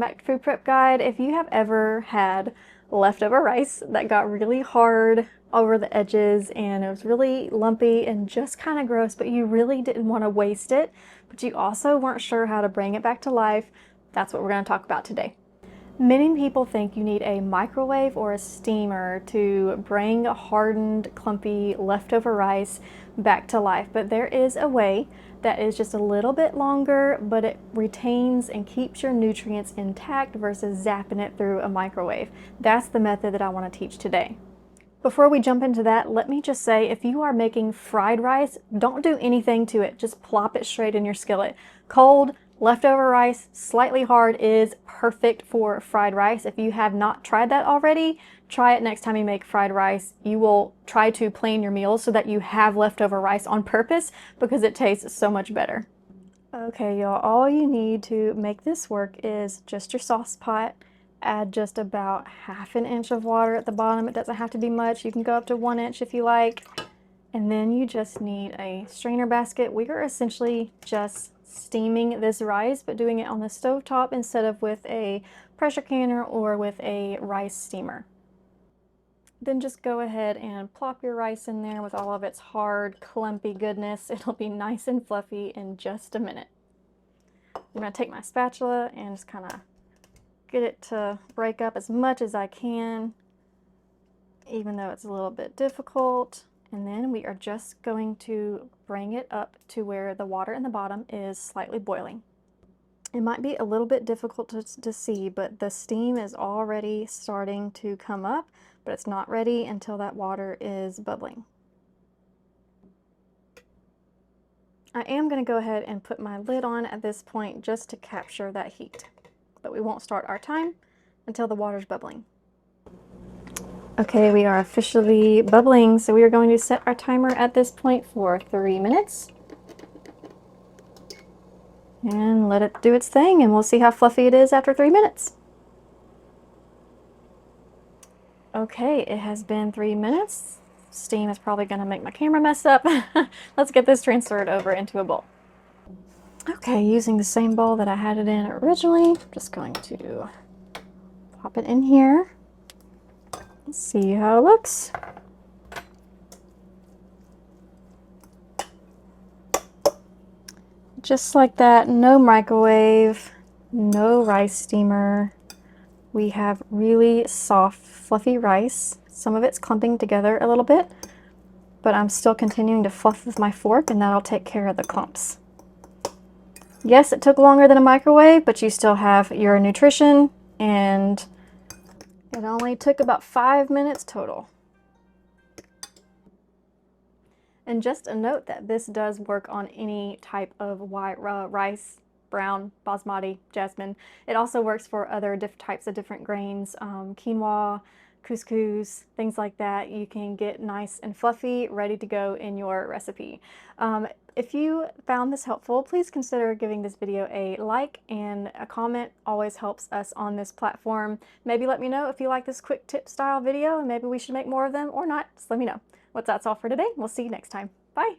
back to Food Prep Guide. If you have ever had leftover rice that got really hard over the edges and it was really lumpy and just kind of gross, but you really didn't want to waste it, but you also weren't sure how to bring it back to life, that's what we're going to talk about today. Many people think you need a microwave or a steamer to bring hardened, clumpy, leftover rice back to life, but there is a way that is just a little bit longer, but it retains and keeps your nutrients intact versus zapping it through a microwave. That's the method that I want to teach today. Before we jump into that, let me just say, if you are making fried rice, don't do anything to it. Just plop it straight in your skillet. Cold, leftover rice, slightly hard, is perfect for fried rice. If you have not tried that already, try it next time you make fried rice. You will try to plan your meals so that you have leftover rice on purpose because it tastes so much better. Okay, y'all, all you need to make this work is just your sauce pot. Add just about ½ inch of water at the bottom. It doesn't have to be much. You can go up to 1 inch if you like. And then you just need a strainer basket. We are essentially just steaming this rice, but doing it on the stovetop instead of with a pressure canner or with a rice steamer. Then just go ahead and plop your rice in there with all of its hard, clumpy goodness. It'll be nice and fluffy in just a minute. I'm going to take my spatula and just kind of get it to break up as much as I can, even though it's a little bit difficult. And then we are just going to bring it up to where the water in the bottom is slightly boiling. It might be a little bit difficult to see, but the steam is already starting to come up, but it's not ready until that water is bubbling. I am going to go ahead and put my lid on at this point just to capture that heat, but we won't start our time until the water's bubbling. Okay, we are officially bubbling, so we are going to set our timer at this point for 3 minutes. And let it do its thing, and we'll see how fluffy it is after 3 minutes. Okay, it has been 3 minutes. Steam is probably going to make my camera mess up. Let's get this transferred over into a bowl. Okay, using the same bowl that I had it in originally, I'm just going to pop it in here. Let's see how it looks. Just like that, no microwave, no rice steamer. We have really soft, fluffy rice. Some of it's clumping together a little bit, but I'm still continuing to fluff with my fork, and that'll take care of the clumps. Yes, it took longer than a microwave, but you still have your nutrition, and it only took about 5 minutes total. And just a note that this does work on any type of white rice, brown, basmati, jasmine. It also works for other types of different grains, quinoa, couscous, things like that. You can get nice and fluffy, ready to go in your recipe. If you found this helpful, please consider giving this video a like, and a comment always helps us on this platform. Maybe let me know if you like this quick tip style video, and maybe we should make more of them or not. Just let me know. That's all for today. We'll see you next time. Bye.